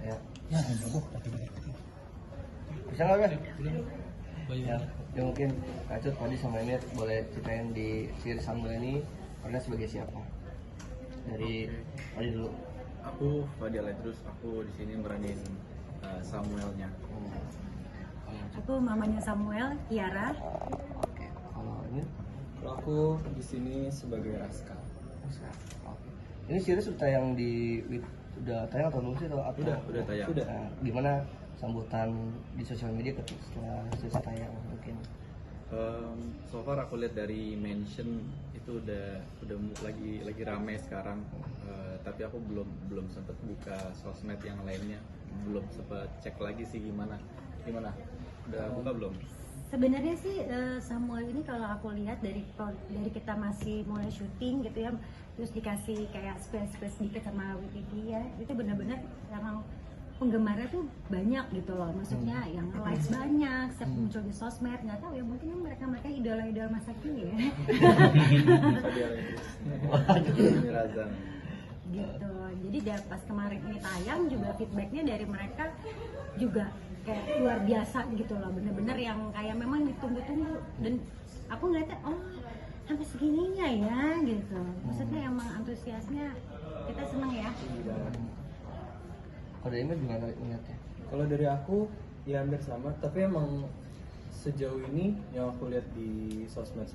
Ya bodoh tapi bisa nggak kan? Ya, ya mungkin Kacut tadi sama ini boleh ceritain di series Samuel ini pernah sebagai siapa? Dari tadi dulu. Aku Fadil terus aku di sini meranin Samuelnya. Aku mamanya Samuel, Kiara. Oke, kalau ini Kalau aku di sini sebagai Raska. Oke. Ini series udah tayang udah tayang atau belum sih atau apa? Udah tayang. Sudah. Nah, gimana sambutan di sosial media setelah series tayang mungkin? So far aku lihat dari mention itu udah lagi rame sekarang. Tapi aku belum sempat buka sosmed yang lainnya, belum sempat cek lagi sih gimana. Udah buka belum? Sebenarnya sih Samuel ini kalau aku lihat dari kita masih mulai syuting gitu ya, terus dikasih kayak space dikit sama Wikipedia, itu benar-benar yang penggemarnya tuh banyak gitu loh, maksudnya yang likes banyak, setiap muncul di sosmed, nggak tahu ya mungkin mereka idola masa kini ya. Fadil terus Razan. Gitu, jadi pas kemarin ini tayang juga feedbacknya dari mereka juga kayak luar biasa gitu loh, bener-bener yang kayak memang ditunggu-tunggu, dan aku ngeliatnya oh sampai segininya ya gitu, maksudnya emang antusiasnya kita seneng ya. Kalau dari Emil gimana ingatnya? Kalau dari aku ya hampir sama, tapi emang sejauh ini yang aku lihat di sosmed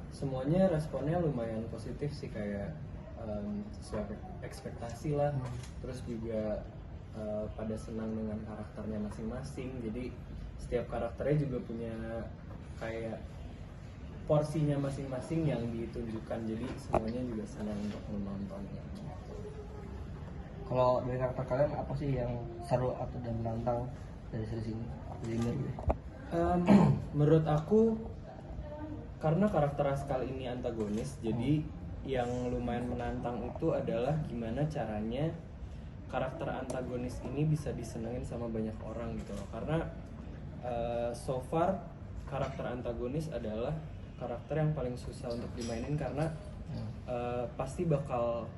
semuanya responnya lumayan positif sih, kayak sesuai ekspektasi lah. Terus juga pada senang dengan karakternya masing-masing, jadi setiap karakternya juga punya kayak porsinya masing-masing yang ditunjukkan, jadi semuanya juga senang untuk menontonnya. Kalau dari karakter kalian apa sih yang seru atau dan menantang dari series ini? Aku dengar gitu. Menurut aku karena karakter Raskal ini antagonis, jadi yang lumayan menantang itu adalah gimana caranya karakter antagonis ini bisa disenengin sama banyak orang gitu loh. Karena so far karakter antagonis adalah karakter yang paling susah untuk dimainin, karena pasti bakal,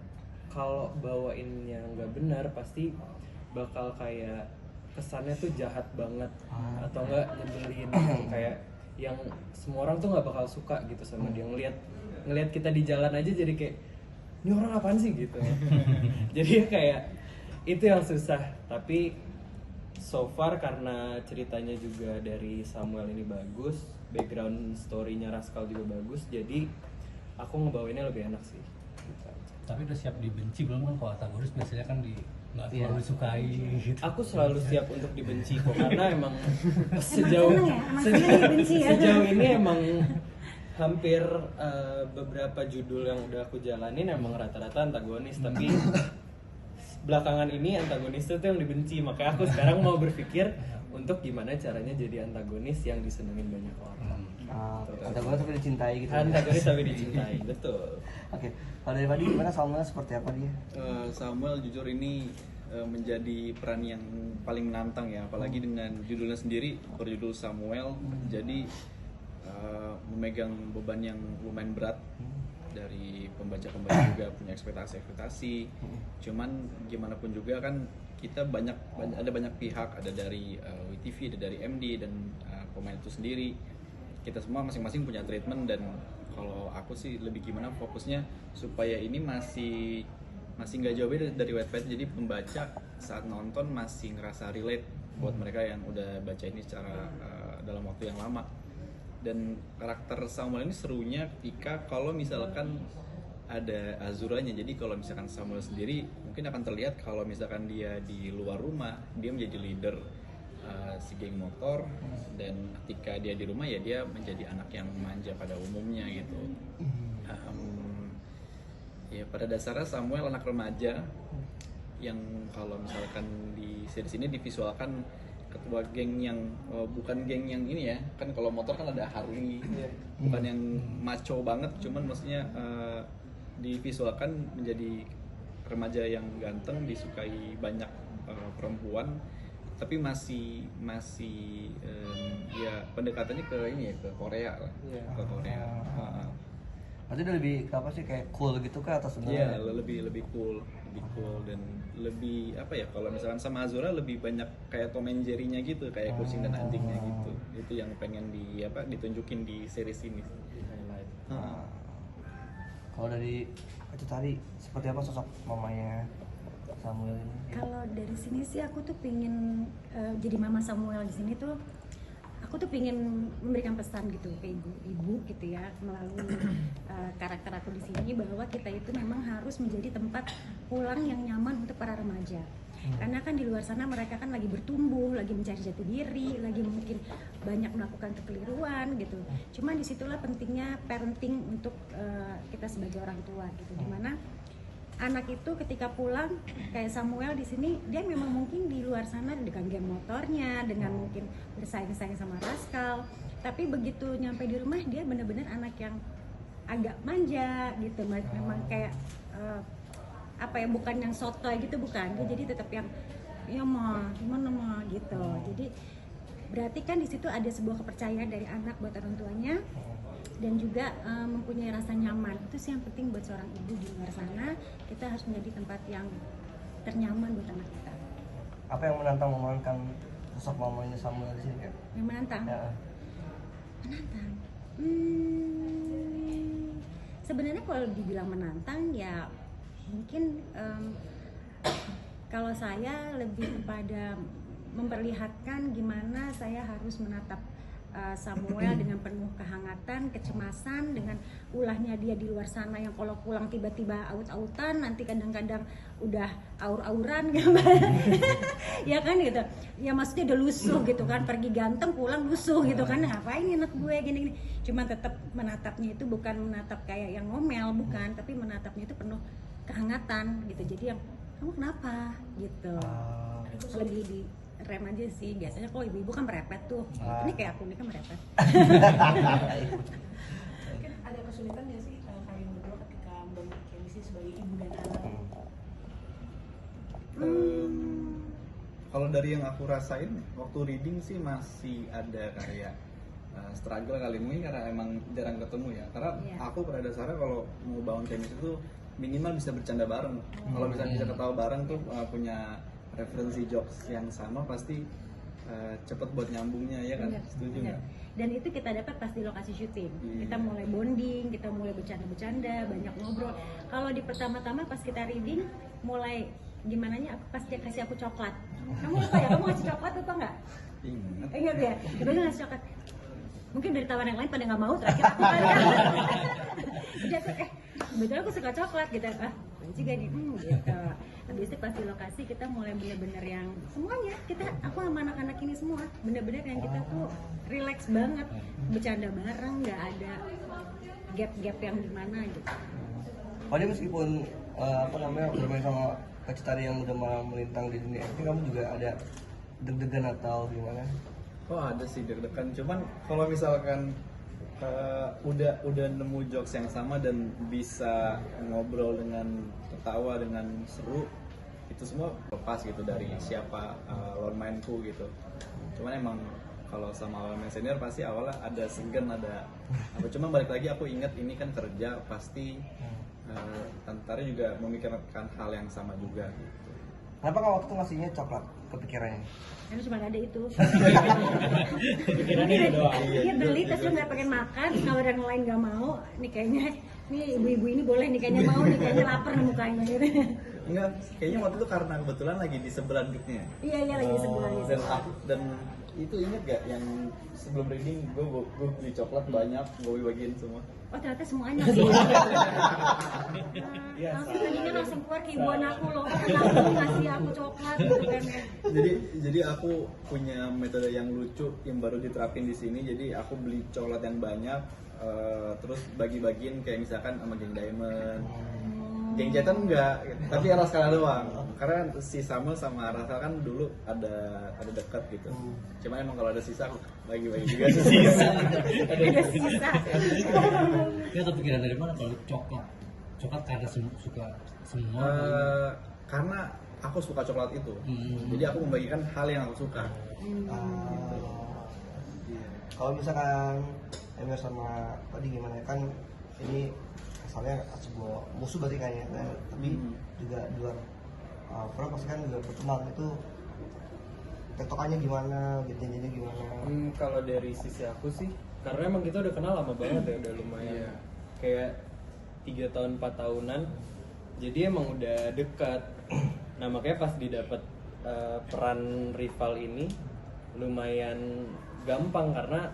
kalau bawainnya nggak benar pasti bakal kayak kesannya tuh jahat banget atau enggak nyebelin gitu. Kayak yang semua orang tuh nggak bakal suka gitu sama dia, ngelihat kita di jalan aja jadi kayak ini orang apaan sih gitu. Jadi kayak itu yang susah. Tapi so far karena ceritanya juga dari Samuel ini bagus, background story-nya Raskal juga bagus, jadi aku ngebawainnya lebih enak sih. tapi udah siap dibenci belum kan? Kalau antagonis biasanya kan nggak terlalu disukai gitu. Aku selalu siap untuk dibenci kok, karena emang sejauh Dibenci ya? sejauh ini emang hampir beberapa judul yang udah aku jalanin emang rata-rata antagonis, tapi belakangan ini antagonis itu yang dibenci, makanya aku sekarang mau berpikir untuk gimana caranya jadi antagonis yang disenengin banyak orang. Antagonis tapi dicintai gitu. Antagonis tapi dicintai, betul. Oke, kalau dari Padi gimana Samuel, seperti apa dia? Samuel jujur ini menjadi peran yang paling menantang ya, apalagi dengan judulnya sendiri berjudul Samuel. Jadi memegang beban yang lumayan berat. Dari pembaca juga punya ekspektasi. Cuman gimana pun juga kan kita ada banyak pihak, ada dari WTV, ada dari MD dan pemain itu sendiri. Kita semua masing-masing punya treatment, dan kalau aku sih lebih gimana fokusnya supaya ini masih nggak jauh beda dari Wattpad, jadi pembaca saat nonton masih ngerasa relate buat mereka yang udah baca ini secara dalam waktu yang lama. Dan karakter Samuel ini serunya ketika kalau misalkan ada Azuranya. Jadi kalau misalkan Samuel sendiri mungkin akan terlihat kalau misalkan dia di luar rumah dia menjadi leader si geng motor, dan ketika dia di rumah ya dia menjadi anak yang manja pada umumnya gitu. Ya pada dasarnya Samuel anak remaja yang kalau misalkan di series ini divisualkan ketua geng yang bukan geng yang ini ya, kan kalau motor kan ada Harley, bukan yang macho banget, cuman maksudnya divisualkan menjadi remaja yang ganteng, disukai banyak perempuan, tapi masih ya pendekatannya ke ini ya, ke Korea lah, ke Korea. Berarti udah lebih ke apa sih, kayak cool gitu kah atau Iya, sebenarnya? lebih cool dan lebih apa ya, kalau misalkan sama Azura lebih banyak kayak Tom and Jerry-nya gitu, kayak kucing dan anjingnya gitu. Itu yang pengen ditunjukin di series ini. Highlight. Nah, kalau dari Kak Tari seperti apa sosok mamanya Samuel ini? Kalau dari sini sih aku tuh pingin jadi mama Samuel di sini tuh, aku tuh pingin memberikan pesan gitu ke ibu gitu ya, melalui karakter aku di sini, bahwa kita itu memang harus menjadi tempat pulang yang nyaman untuk para remaja. Karena kan di luar sana mereka kan lagi bertumbuh, lagi mencari jati diri, lagi mungkin banyak melakukan kekeliruan gitu. Cuma disitulah pentingnya parenting untuk kita sebagai orang tua gitu, dimana anak itu ketika pulang kayak Samuel di sini, dia memang mungkin di luar sana dengan geng motornya, dengan mungkin bersaing-saing sama Rascal, tapi begitu nyampe di rumah dia benar-benar anak yang agak manja gitu, memang kayak apa ya, bukan yang sotoy gitu, bukan, dia jadi tetap yang ya mah gimana mah gitu. Jadi berarti kan di situ ada sebuah kepercayaan dari anak buat orang tuanya, dan juga mempunyai rasa nyaman. Itu sih yang penting buat seorang ibu di luar sana. Kita harus menjadi tempat yang ternyaman buat anak kita. Apa yang menantang memainkan sosok mamanya Samuel di sini, Kak? Yang menantang? Ya. Menantang? Sebenarnya kalau dibilang menantang ya mungkin kalau saya lebih kepada memperlihatkan gimana saya harus menatap Samuel dengan penuh kehangatan, kecemasan, dengan ulahnya dia di luar sana yang kalau pulang tiba-tiba aut-autan, nanti kadang-kadang udah aur-auran gitu. Ya kan gitu. Ya maksudnya udah lusuh gitu kan, pergi ganteng pulang lusuh gitu kan. Ngapain anak gue gini-gini. Cuma tetap menatapnya itu bukan menatap kayak yang ngomel, bukan, tapi menatapnya itu penuh kehangatan gitu. Jadi yang kamu kenapa gitu. Lebih di rem aja sih, biasanya kalau ibu-ibu kan merepet tuh, ini kayak aku ini kan merepet. Mungkin ada kesulitan nggak sih kalian berdua ketika membangun chemistry sebagai ibu dan anak? Kalau dari yang aku rasain waktu reading sih masih ada kayak struggle kali, mungkin karena emang jarang ketemu ya. Karena aku pada dasarnya kalau mau bangun chemistry itu minimal bisa bercanda bareng. Kalau misalnya bisa ketawa bareng tuh punya referensi jokes yang sama, pasti cepet buat nyambungnya, ya kan? Setuju nggak? Dan itu kita dapat pas di lokasi syuting. Kita mulai bonding, kita mulai bercanda-bercanda, banyak ngobrol. Kalau di pertama-tama pas kita reading, mulai gimana nya pas dia kasih aku coklat. Kamu lupa ya, kamu ngasih coklat lupa nggak? Ingat ya, kita ngasih coklat. Mungkin dari tawaran yang lain pada nggak mau, terakhir aku dia tuh betul aku suka coklat gitu kan, juga nih gitu. Habis itu pas di lokasi kita mulai bener-bener yang semuanya aku sama anak-anak ini semua bener-bener yang kita tuh relax banget, bercanda bareng, nggak ada gap-gap yang gimana gitu. Padahal meskipun bermain sama Kak Tari yang udah melintang di dunia acting, kamu juga ada deg-degan atau gimana? Oh ada sih deg-degan, cuman kalau misalkan udah nemu jokes yang sama dan bisa ngobrol dengan ketawa dengan seru, itu semua lepas gitu dari siapa lawan mainku gitu. Cuman emang kalau sama lawan main senior pasti awalnya ada segan, ada apa, cuma balik lagi aku ingat ini kan kerja, pasti Tantari juga memikirkan hal yang sama juga gitu. Kenapa kamu waktu itu ngasihnya coklat kepikirannya? Karena cuma ada itu. Pikirannya itu doang. Dia beli terus dia nggak pengen makan, kalau yang lain nggak mau, nih kayaknya nih ibu-ibu ini boleh nih kayaknya mau nih, kayaknya lapar nih mukanya gitu. Enggak, kayaknya waktu itu karena kebetulan lagi di sebelah duduknya. Iya lagi sebelah gitu. Dan itu inget gak yang sebelum reading gue beli coklat banyak, gue bagiin semua. Oh ternyata semuanya sih. Langsung tadinya langsung keluar ke ibuan aku loh, aku ngasih aku coklat gitu kan ya. Jadi aku punya metode yang lucu yang baru diterapin di sini. Jadi aku beli coklat yang banyak, terus bagi-bagiin kayak misalkan sama geng Diamond. Geng Cetan enggak, tapi Rascal doang. Karena si Samuel sama Rascal kan dulu ada dekat gitu. Cuma emang kalau ada sisa aku bagi-bagi juga sisa. Ada sisa. Dia kepikiran dari mana kalau coklat? Coklat karena suka semua. Karena aku suka coklat itu. Jadi aku membagikan hal yang aku suka. Kalau misalkan Emir sama tadi gimana kan ini kesannya sebuah musuh berarti kayaknya kan? Tapi juga di luar front pasti kan juga pertemuan itu tektokannya gimana, genjanya gimana? Kalau dari sisi aku sih, karena emang kita udah kenal lama banget ya, udah lumayan kayak 3 tahun 4 tahunan, jadi emang udah dekat. Nah makanya pas didapat peran rival ini lumayan gampang karena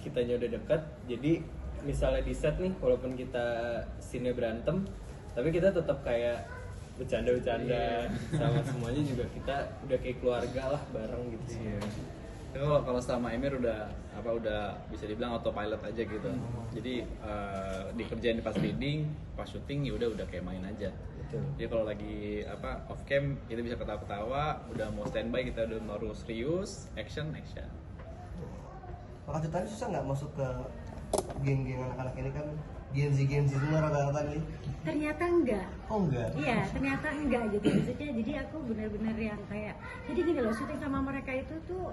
kitanya udah dekat. Jadi misalnya di set nih, walaupun kita scene berantem, tapi kita tetap kayak bercanda-bercanda sama semuanya juga kita udah kayak keluarga lah bareng gitu. Kalau sama Emir udah bisa dibilang autopilot aja gitu. Jadi dikerjain pas reading, pas syuting ya udah kayak main aja. Betul. Jadi kalau lagi off cam kita bisa ketawa-ketawa, udah mau standby kita udah mau serius, action. Makasih tadi susah nggak masuk ke geng-geng anak-anak ini kan Gen Z semua rata-rata nih? Ternyata enggak. Oh enggak? Iya, ternyata enggak gitu. Maksudnya jadi aku benar-benar yang kayak, jadi gini loh, syuting sama mereka itu tuh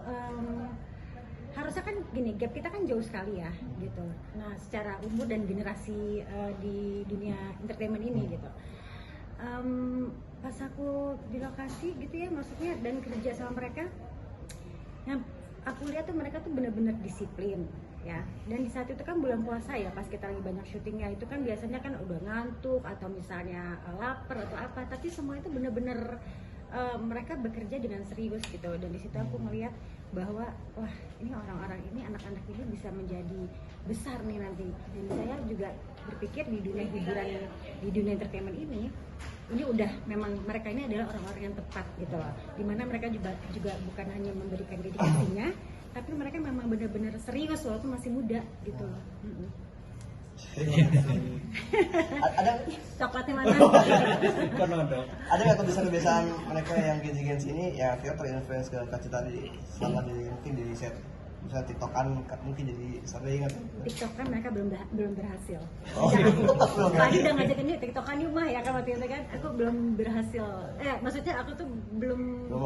harusnya kan gini, gap kita kan jauh sekali ya gitu. Nah secara umur dan generasi di dunia entertainment ini gitu. Pas aku di lokasi gitu ya, maksudnya dan kerja sama mereka, yang aku lihat tuh mereka tuh benar-benar disiplin ya. Dan di saat itu kan bulan puasa ya, pas kita lagi banyak syutingnya itu kan biasanya kan udah ngantuk atau misalnya lapar atau apa, tapi semua itu benar-benar mereka bekerja dengan serius gitu. Dan di situ aku melihat bahwa wah ini orang-orang ini, anak-anak ini bisa menjadi besar nih nanti. Dan saya juga berpikir di dunia hiburan, di dunia entertainment ini udah memang mereka ini adalah orang-orang yang tepat gitu loh. Dimana mereka juga bukan hanya memberikan dedikasinya, tapi mereka memang benar-benar serius walaupun masih muda gitu loh. Ada Coklatnya mana? ada nggak kebiasaan mereka yang Gen Z ini ya akhirnya terinfluence ke Kak Cita selama mungkin di set, misalnya TikTokan mungkin jadi sampai ingat TikTokan mereka belum berhasil. Oh, belum Tadi ya? udah ngajakin nih TikTokan yuk mah ya kan waktu itu kan, aku belum berhasil. Maksudnya aku tuh belum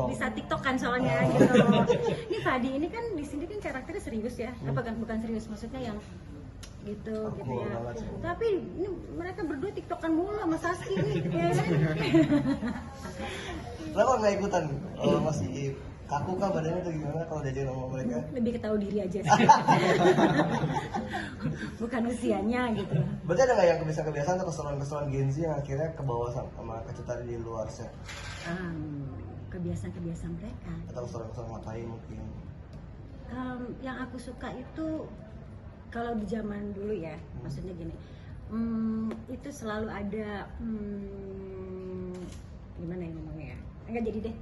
bisa TikTokan soalnya gitu. Ini Fadi ini kan di sini kan karakternya serius ya, apa kan bukan serius, maksudnya yang gitu ya. Tapi ini mereka berdua TikTokan mulu sama Saski nih. Ya kan? Kenapa nggak ikutan? Masih kaku kah badannya atau gimana kalau diajarin sama mereka? Lebih ketahui diri aja sih. Bukan usianya gitu. Berarti ada nggak yang kebiasaan-kebiasaan atau keseruan-keseruan Gen Z yang akhirnya ke bawah sama Kak Cita di luar set? Kebiasaan-kebiasaan mereka. Atau keseruan-keseruan ngapain mungkin? Yang aku suka itu kalau di zaman dulu ya, maksudnya gini, itu selalu ada gimana ya ngomongnya ya? Enggak jadi deh.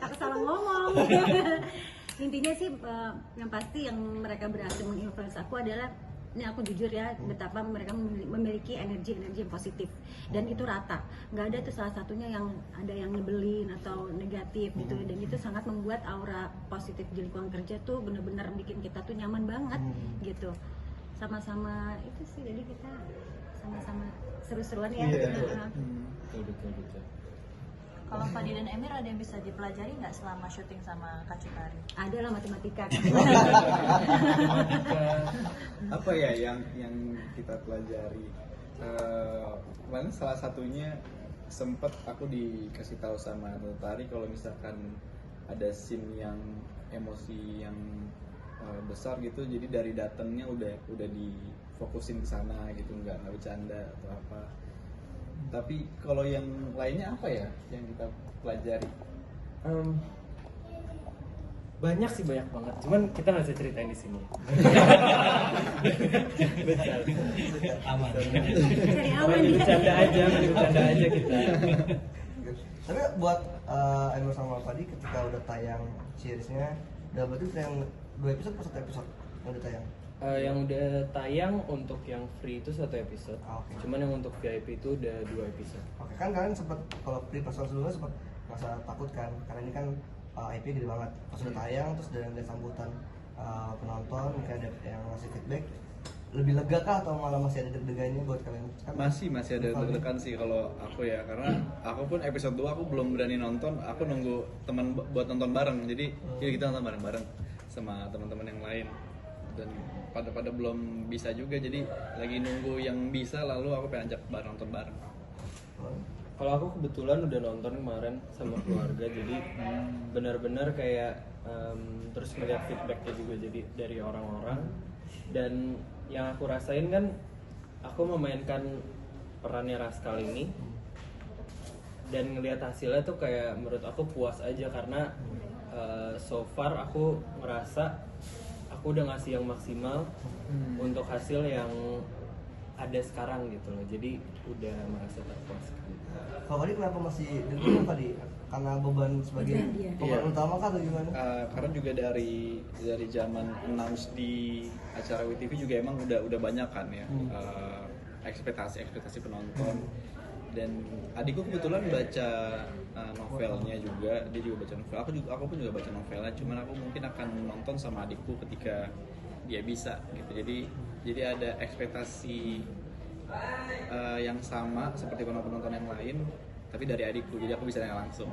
Aku salah ngomong. Intinya sih yang pasti yang mereka berhasil menginfluence aku adalah, ini aku jujur ya, betapa mereka memiliki energi yang positif dan itu rata, nggak ada tuh salah satunya yang ada yang nyebelin atau negatif gitu. Dan itu sangat membuat aura positif di lingkungan kerja tuh benar-benar bikin kita tuh nyaman banget gitu. Sama-sama itu sih, jadi kita sama-sama seru-seruan ya. Betul. Kalau Fadi dan Emir ada yang bisa dipelajari nggak selama syuting sama Kak Cutari? Ada lah matematika. Apa ya yang kita pelajari? Kemarin salah satunya sempat aku dikasih tahu sama Tari kalau misalkan ada scene yang emosi yang besar gitu, jadi dari datangnya udah difokusin ke sana gitu, nggak bercanda atau apa. Tapi kalau yang lainnya apa ya yang kita pelajari? Banyak banget. Cuman kita nggak bisa ceritain di sini. Aman. Cari aman dia. Bercanda aja kita. Tapi buat Emir sama Fadi ketika udah tayang seriesnya, udah berarti tayang 2 episode atau 1 episode yang udah tayang? Yang udah tayang untuk yang free itu 1 episode. Oke. Cuman yang untuk VIP itu udah 2 episode. Oke, kan kalian sempat kalau di episode sebelumnya sempat merasa takut kan, karena ini kan IP gede banget. Pas udah tayang terus ada sambutan penonton, kayak ada yang ngasih feedback, lebih lega kah atau malah masih ada deg-degannya buat kalian? Kan Masih ada deg-degan sih kalau aku ya, karena aku pun episode 2 aku belum berani nonton, aku nunggu teman buat nonton bareng. Jadi kita nonton bareng-bareng sama teman-teman yang lain. dan pada belum bisa juga, jadi lagi nunggu yang bisa, lalu aku pengen ajak nonton bareng. Kalau aku kebetulan udah nonton kemarin sama keluarga, jadi benar-benar kayak terus melihat feedbacknya juga jadi dari orang-orang, dan yang aku rasain kan aku memainkan perannya Raskal ini dan ngelihat hasilnya tuh kayak menurut aku puas aja karena so far aku ngerasa aku udah ngasih yang maksimal untuk hasil yang ada sekarang gitu loh, jadi udah merasa terpuaskan. Kalau tadi kenapa masih deg-degan tadi? Karena beban sebagai pemeran utama kan atau gimana? Karena juga dari zaman announce di acara WTV juga emang udah banyak kan ya ekspektasi penonton, dan adikku kebetulan baca novelnya juga, dia juga baca novel, aku pun juga baca novelnya, cuman aku mungkin akan nonton sama adikku ketika dia bisa gitu, jadi ada ekspektasi yang sama seperti penonton yang lain, tapi dari adikku, jadi aku bisa nanya langsung.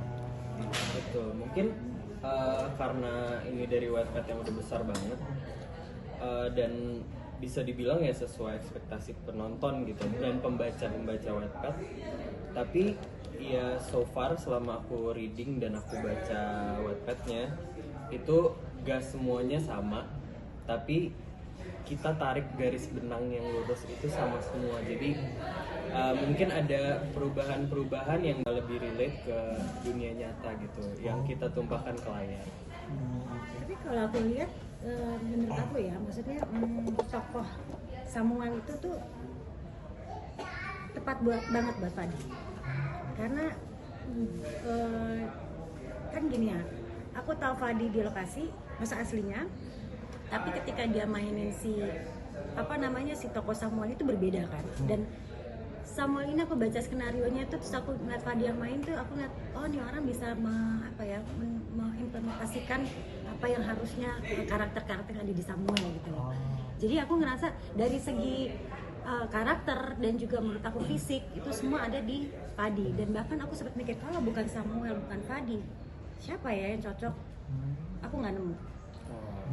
Betul, mungkin karena ini dari Wattpad yang udah besar banget dan bisa dibilang ya sesuai ekspektasi penonton gitu dan pembaca Wattpad. Tapi ya so far selama aku reading dan aku baca Wattpadnya itu gak semuanya sama, tapi kita tarik garis benang yang lurus itu sama semua. Jadi mungkin ada perubahan-perubahan yang lebih relate ke dunia nyata gitu, yang kita tumpahkan ke layar. Tapi kalau aku lihat menurut aku ya, maksudnya tokoh Samuel itu tuh tepat banget buat Fadi. Karena kan gini ya, aku tahu Fadi di lokasi masa aslinya, tapi ketika dia mainin si tokoh Samuel itu berbeda kan. Dan Samuel ini aku baca skenarionya tuh, terus aku ngeliat Fadi yang main tuh, aku ngeliat oh ini orang bisa mengimplementasikan apa yang harusnya karakter-karakter yang ada di Samuel gitu loh. Jadi aku ngerasa dari segi karakter dan juga menurut aku fisik itu semua ada di Fadi, dan bahkan aku sempat mikir kalau bukan Samuel, bukan Fadi, siapa ya yang cocok? Aku nggak nemu.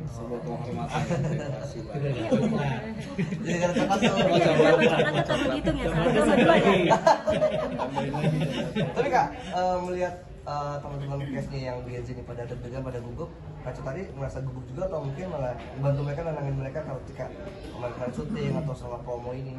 Sebuah penghormatan, terima kasih banyak. Iya benar. Jadi kan tempat tuh. Iya, coba hitung ya, sama dua ya. Tapi Kak, melihat teman-teman cast-nya yang di sini pada deg-degan, pada gugup, Kak Cut tadi merasa gugup juga atau mungkin malah membantu mereka, nenangin mereka kalau ketika melakukan syuting atau selama promo ini?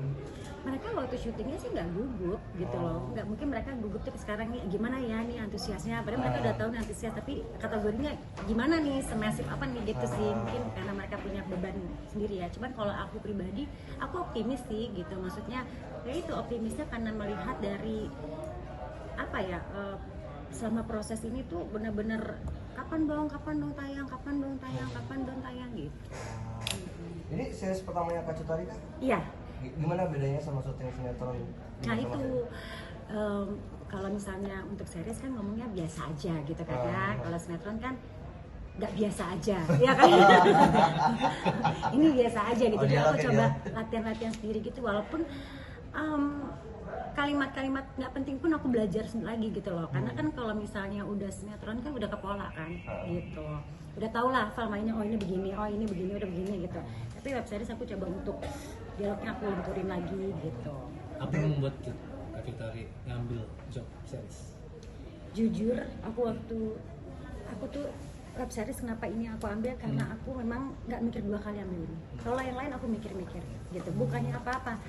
Mereka waktu syutingnya sih nggak gugup gitu loh, nggak mungkin mereka gugup tuh sekarang nih gimana ya nih antusiasnya, padahal mereka udah tahu nih antusias, tapi kategorinya gimana nih, semasif apa nih gitu sih, mungkin karena mereka punya beban sendiri ya. Cuman kalau aku pribadi, aku optimis sih gitu, maksudnya ya itu optimisnya karena melihat dari apa ya, selama proses ini tuh benar-benar kapan dong tayang gitu. Ini series pertamanya Kak Cut tadi kan? Iya. Gimana bedanya sama syuting sinetron? Nah itu kalau misalnya untuk series kan ngomongnya biasa aja gitu kan ya. Kalau sinetron kan nggak biasa aja, ya kan? Ini biasa aja gitu. Jadi aku coba latihan sendiri gitu, walaupun kalimat-kalimat nggak penting pun aku belajar lagi gitu loh. Karena kan kalau misalnya udah sinetron kan udah kepola kan, gitu. Udah tau lah Val mainnya, oh ini begini, udah begini gitu. Tapi web series aku coba untuk dialognya aku lenturin lagi gitu. Apa yang membuat Kak Victory ngambil job series? Jujur, aku tuh web series kenapa ini aku ambil karena aku memang nggak mikir dua kali ambil ini. Kalau yang lain aku mikir-mikir gitu. Bukannya apa-apa,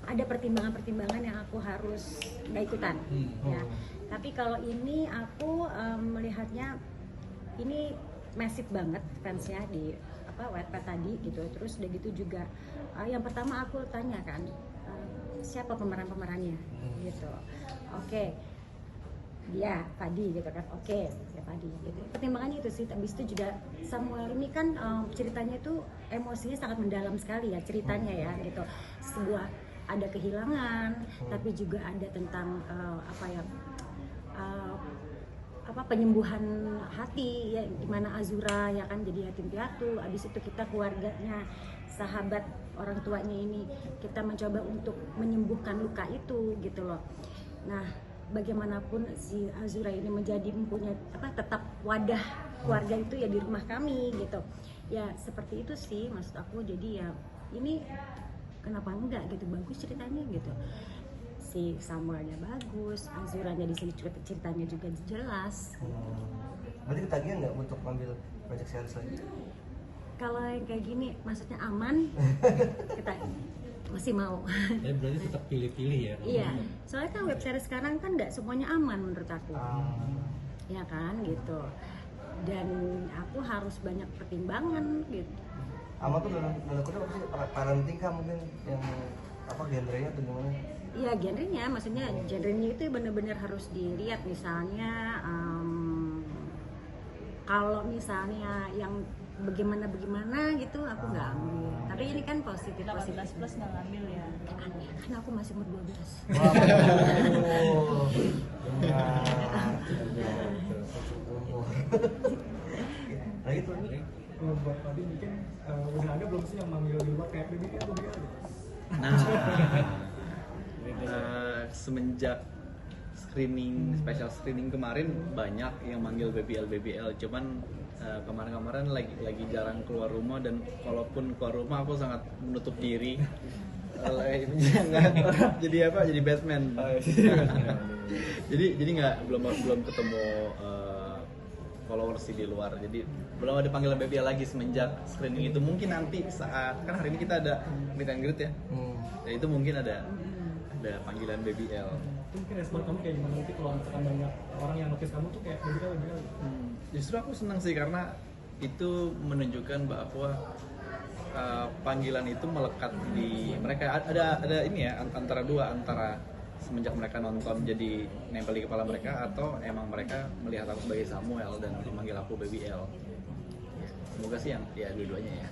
ada pertimbangan-pertimbangan yang aku harus nggak ikutan. Ya. Tapi kalau ini aku melihatnya ini massive banget fansnya di Wattpad tadi gitu. Terus udah gitu juga yang pertama aku tanya kan siapa pemerannya gitu. Oke. Dia Fadi gitu kan. Oke, ya Fadi gitu. Pertimbangannya itu sih. Habis itu juga Samuel ini kan ceritanya itu emosinya sangat mendalam sekali ya ceritanya ya gitu. Sebuah ada kehilangan, tapi juga ada tentang penyembuhan hati ya, dimana Azura ya kan jadi yatim piatu. Abis itu kita keluarganya, sahabat orang tuanya ini kita mencoba untuk menyembuhkan luka itu gitu loh. Nah bagaimanapun si Azura ini menjadi mempunyai tetap wadah keluarga itu ya di rumah kami gitu. Ya seperti itu sih maksud aku. Jadi ya ini kenapa enggak gitu, bagus ceritanya gitu. Si Samuelnya bagus, Azuranya di sini juga ceritanya juga jelas. Berarti ketagihan nggak untuk ngambil project series lagi? Kalau yang kayak gini maksudnya aman, kita masih mau. Tapi berarti tetap pilih-pilih ya. Iya, soalnya kan web series sekarang kan nggak semuanya aman menurut aku. Ya kan gitu. Dan aku harus banyak pertimbangan gitu. Aman tuh dalam kutip apa sih? Parenting kah mungkin yang apa genrenya atau gimana? Iya genrenya, maksudnya genrenya itu benar-benar harus dilihat. Misalnya kalau misalnya yang bagaimana gitu aku nggak ambil. Tapi ini kan positif 18 plus nggak ngambil ya. Kan aku masih umur 12. Wow. Lagi tuh nih. Buat tadi mungkin udah ada belum sih yang manggil di luar kayak BBL gitu? Nah, semenjak special screening kemarin banyak yang manggil BBL, cuman kemarin lagi jarang keluar rumah, dan kalaupun keluar rumah aku sangat menutup diri. Jadi Batman. jadi nggak belum ketemu followers di luar, jadi belum ada panggilan BBL lagi semenjak screening itu. Mungkin nanti saat kan hari ini kita ada meet and greet ya, dan itu mungkin ada panggilan BBL. Mungkin respon kamu kayak gimana nanti kalau misalkan banyak orang yang notice kamu tuh kayak BBL? Justru aku senang sih, karena itu menunjukkan bahwa panggilan itu melekat di mereka. Ada ini ya, antara semenjak mereka nonton jadi nempel di kepala mereka, atau emang mereka melihat aku sebagai Samuel dan memanggil aku BBL. Semoga sih yang ya dua-duanya ya.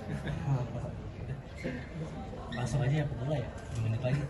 Langsung aja ya pemula ya, 2 menit lagi.